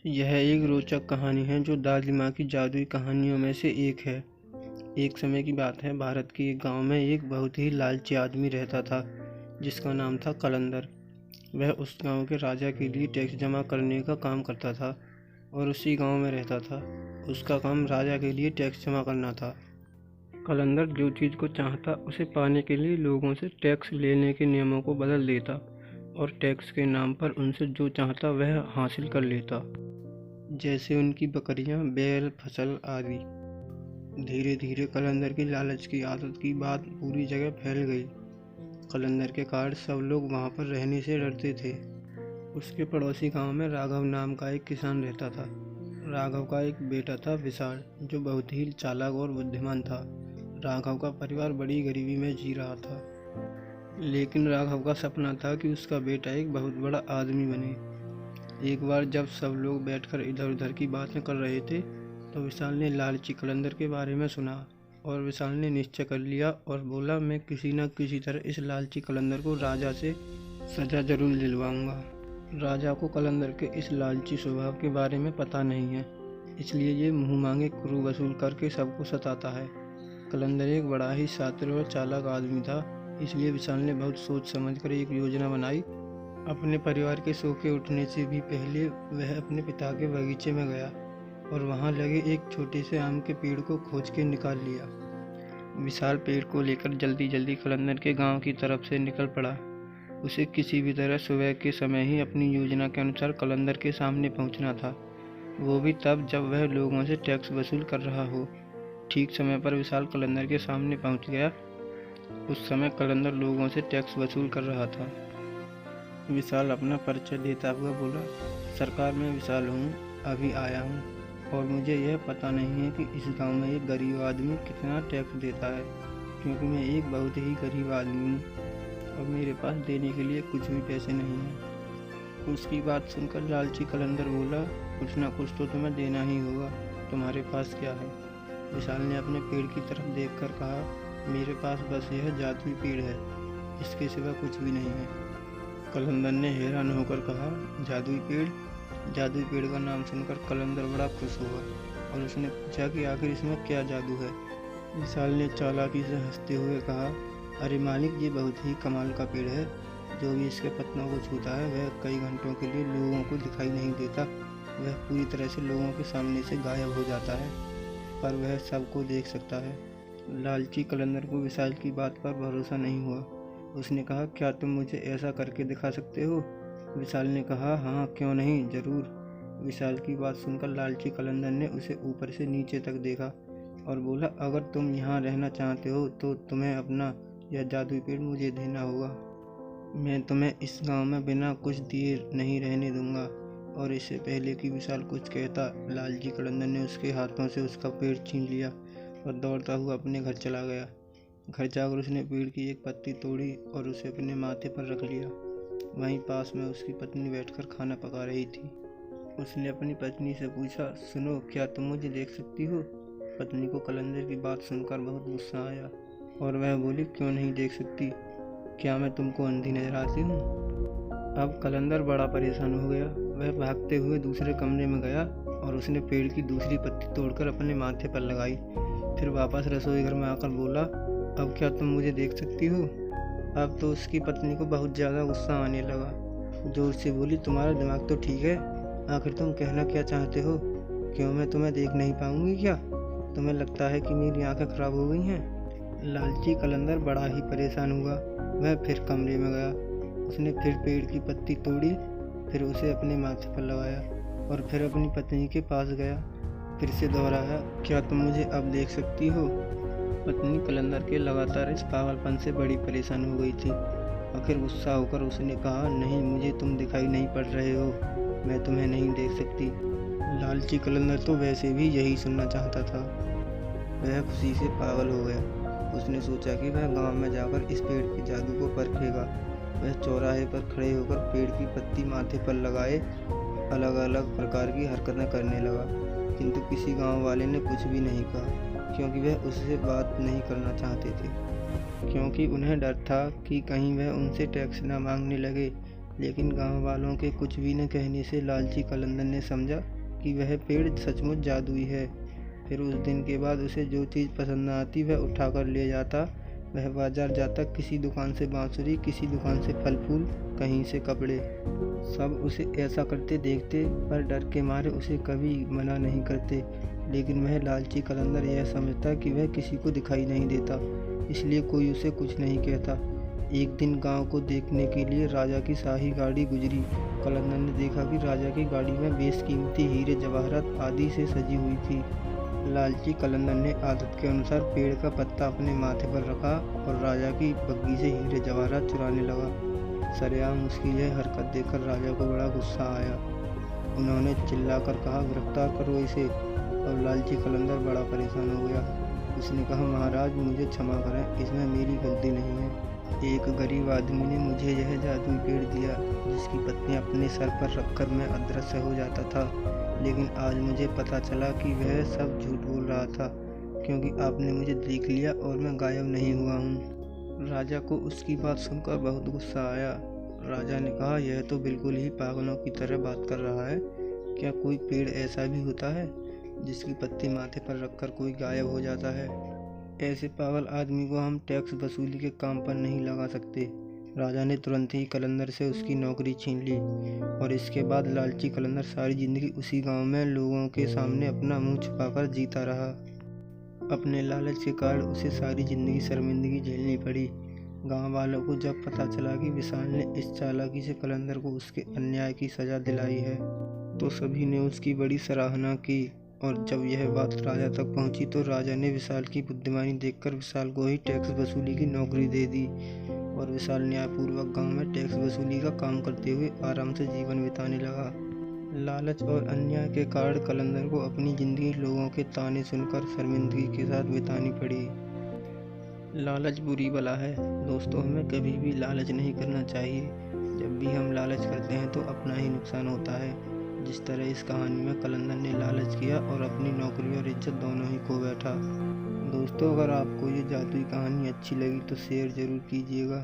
यह एक रोचक कहानी है जो दादी माँ की जादुई कहानियों में से एक है। एक समय की बात है, भारत के एक गांव में एक बहुत ही लालची आदमी रहता था जिसका नाम था कलंदर। वह उस गांव के राजा के लिए टैक्स जमा करने का काम करता था और उसी गांव में रहता था। उसका काम राजा के लिए टैक्स जमा करना था। कलंदर जो चीज़ को चाहता उसे पाने के लिए लोगों से टैक्स लेने के नियमों को बदल देता और टैक्स के नाम पर उनसे जो चाहता वह हासिल कर लेता, जैसे उनकी बकरियां, बैल, फसल आदि। धीरे धीरे कलंदर की लालच की आदत की बात पूरी जगह फैल गई। कलंदर के कारण सब लोग वहां पर रहने से डरते थे। उसके पड़ोसी गांव में राघव नाम का एक किसान रहता था। राघव का एक बेटा था विशाल, जो बहुत ही चालाक और बुद्धिमान था। राघव का परिवार बड़ी गरीबी में जी रहा था, लेकिन राघव का सपना था कि उसका बेटा एक बहुत बड़ा आदमी बने। एक बार जब सब लोग बैठकर इधर उधर की बातें कर रहे थे तो विशाल ने लालची कलंदर के बारे में सुना और विशाल ने निश्चय कर लिया और बोला, मैं किसी न किसी तरह इस लालची कलंदर को राजा से सजा जरूर दिलवाऊंगा। राजा को कलंदर के इस लालची स्वभाव के बारे में पता नहीं है, इसलिए ये मुंह मांगे क्रू वसूल करके सबको सताता है। कलंदर एक बड़ा ही शातिर और चालाक आदमी था, इसलिए विशाल ने बहुत सोच समझ कर एक योजना बनाई। अपने परिवार के सो के उठने से भी पहले वह अपने पिता के बगीचे में गया और वहां लगे एक छोटे से आम के पेड़ को खोज के निकाल लिया। विशाल पेड़ को लेकर जल्दी जल्दी कलंदर के गांव की तरफ से निकल पड़ा। उसे किसी भी तरह सुबह के समय ही अपनी योजना के अनुसार कलंदर के सामने पहुंचना था, वो भी तब जब वह लोगों से टैक्स वसूल कर रहा हो। ठीक समय पर विशाल कलंदर के सामने पहुंच गया। उस समय कलंदर लोगों से टैक्स वसूल कर रहा था। विशाल अपना परिचय देता हुआ बोला, सरकार मैं विशाल हूँ, अभी आया हूँ और मुझे यह पता नहीं है कि इस गांव में एक गरीब आदमी कितना टैक्स देता है, क्योंकि मैं एक बहुत ही गरीब आदमी हूँ और मेरे पास देने के लिए कुछ भी पैसे नहीं हैं। उसकी बात सुनकर लालची कलंदर बोला, कुछ ना कुछ तो तुम्हें देना ही होगा, तुम्हारे पास क्या है? विशाल ने अपने पेड़ की तरफ देखकर कहा, मेरे पास बस यह जादुई पेड़ है, इसके सिवा कुछ भी नहीं है। कलंदर ने हैरान होकर कहा, जादुई पेड़? जादुई पेड़ का नाम सुनकर कलंदर बड़ा खुश हुआ और उसने पूछा कि आखिर इसमें क्या जादू है। विशाल ने चालाकी से हंसते हुए कहा, अरे मालिक, ये बहुत ही कमाल का पेड़ है। जो भी इसके पत्तों को छूता है वह कई घंटों के लिए लोगों को दिखाई नहीं देता। वह पूरी तरह से लोगों के सामने से गायब हो जाता है, पर वह सबको देख सकता है। लालची कलंदर को विशाल की बात पर भरोसा नहीं हुआ। उसने कहा, क्या तुम मुझे ऐसा करके दिखा सकते हो? विशाल ने कहा, हाँ क्यों नहीं, जरूर। विशाल की बात सुनकर लालची कलंदर ने उसे ऊपर से नीचे तक देखा और बोला, अगर तुम यहाँ रहना चाहते हो तो तुम्हें अपना यह जादुई पेड़ मुझे देना होगा। मैं तुम्हें इस गांव में बिना कुछ दिए नहीं रहने दूंगा। और इससे पहले कि विशाल कुछ कहता, लालची कलंदर ने उसके हाथों से उसका पेड़ छीन लिया और दौड़ता हुआ अपने घर चला गया। घर जाकर उसने पेड़ की एक पत्ती तोड़ी और उसे अपने माथे पर रख लिया। वहीं पास में उसकी पत्नी बैठकर खाना पका रही थी। उसने अपनी पत्नी से पूछा, सुनो, क्या तुम मुझे देख सकती हो? पत्नी को कलंदर की बात सुनकर बहुत गुस्सा आया और वह बोली, क्यों नहीं देख सकती? क्या मैं तुमको अंधी नजर आती हूँ? अब कलंदर बड़ा परेशान हो गया। वह भागते हुए दूसरे कमरे में गया और उसने पेड़ की दूसरी पत्ती तोड़कर अपने माथे पर लगाई। फिर वापस रसोई घर में आकर बोला, अब क्या तुम मुझे देख सकती हो? अब तो उसकी पत्नी को बहुत ज़्यादा गुस्सा आने लगा। जोर से बोली, तुम्हारा दिमाग तो ठीक है, आखिर तुम कहना क्या चाहते हो? क्यों मैं तुम्हें देख नहीं पाऊंगी क्या? तुम्हें लगता है कि मेरी आंखें खराब हो गई हैं? लालची कलंदर बड़ा ही परेशान हुआ। वह फिर कमरे में गया। उसने फिर पेड़ की पत्ती तोड़ी, फिर उसे अपने माथे पर लगाया और फिर अपनी पत्नी के पास गया। फिर से दोहराया, क्या तुम मुझे अब देख सकती हो? पत्नी कलंदर के लगातार इस पागलपन से बड़ी परेशान हो गई थी। आखिर गुस्सा होकर उसने कहा, नहीं, मुझे तुम दिखाई नहीं पड़ रहे हो, मैं तुम्हें नहीं देख सकती। लालची कलंदर तो वैसे भी यही सुनना चाहता था। वह खुशी से पागल हो गया। उसने सोचा कि वह गांव में जाकर इस पेड़ के जादू को परखेगा। वह चौराहे पर खड़े होकर पेड़ की पत्ती माथे पर लगाए अलग अलग प्रकार की हरकतें करने लगा, किंतु किसी गांव वाले ने कुछ भी नहीं कहा, क्योंकि वह उससे बात नहीं करना चाहते थे, क्योंकि उन्हें डर था कि कहीं वह उनसे टैक्स न मांगने लगे लेकिन गांव वालों के कुछ भी न कहने से लालची कलंदर ने समझा कि वह पेड़ सचमुच जादुई है। फिर उस दिन के बाद उसे जो चीज़ पसंद न आती वह उठाकर ले जाता। वह बाजार जाता, किसी दुकान से बांसुरी, किसी दुकान से फल फूल, कहीं से कपड़े। सब उसे ऐसा करते देखते पर डर के मारे उसे कभी मना नहीं करते। लेकिन वह लालची कलंदर यह समझता कि वह किसी को दिखाई नहीं देता, इसलिए कोई उसे कुछ नहीं कहता। एक दिन गांव को देखने के लिए राजा की शाही गाड़ी गुजरी। कलंदर ने देखा कि राजा की गाड़ी में बेशकीमती हीरे जवाहरात आदि से सजी हुई थी। लालची कलंदर ने आदत के अनुसार पेड़ का पत्ता अपने माथे पर रखा और राजा की बग्घी से हीरे जवाहरात चुराने लगा। सरेआम उसकी यह हरकत देखकर राजा को बड़ा गुस्सा आया। उन्होंने चिल्लाकर कहा, गिरफ्तार करो इसे। और लालची कलंदर बड़ा परेशान हो गया। उसने कहा, महाराज मुझे क्षमा करें, इसमें मेरी गलती नहीं है। एक गरीब आदमी ने मुझे यह जादुई पेड़ दिया जिसकी पत्तियां अपने सर पर रखकर मैं अदृश्य हो जाता था। लेकिन आज मुझे पता चला कि वह सब झूठ बोल रहा था, क्योंकि आपने मुझे देख लिया और मैं गायब नहीं हुआ हूँ। राजा को उसकी बात सुनकर बहुत गुस्सा आया। राजा ने कहा, यह तो बिल्कुल ही पागलों की तरह बात कर रहा है। क्या कोई पेड़ ऐसा भी होता है जिसकी पत्ती माथे पर रखकर कोई गायब हो जाता है? ऐसे पागल आदमी को हम टैक्स वसूली के काम पर नहीं लगा सकते। राजा ने तुरंत ही कलंदर से उसकी नौकरी छीन ली और इसके बाद लालची कलंदर सारी जिंदगी उसी गांव में लोगों के सामने अपना मुंह छुपाकर जीता रहा। अपने लालच के कारण उसे सारी जिंदगी शर्मिंदगी झेलनी पड़ी। गांव वालों को जब पता चला कि विशाल ने इस चालाकी से कलंदर को उसके अन्याय की सजा दिलाई है, तो सभी ने उसकी बड़ी सराहना की। और जब यह बात राजा तक पहुंची तो राजा ने विशाल की बुद्धिमानी देखकर विशाल को ही टैक्स वसूली की नौकरी दे दी और विशाल न्यायपूर्वक गांव में टैक्स वसूली का काम करते हुए आराम से जीवन बिताने लगा। लालच और अन्याय के कारण कलंदर को अपनी जिंदगी लोगों के ताने सुनकर शर्मिंदगी के साथ बितानी पड़ी। लालच बुरी बला है दोस्तों, हमें कभी भी लालच नहीं करना चाहिए। जब भी हम लालच करते हैं तो अपना ही नुकसान होता है। जिस तरह इस कहानी में कलंदर ने लालच किया और अपनी नौकरी और इज्जत दोनों ही खो बैठा। दोस्तों, अगर आपको ये जादुई कहानी अच्छी लगी तो शेयर ज़रूर कीजिएगा।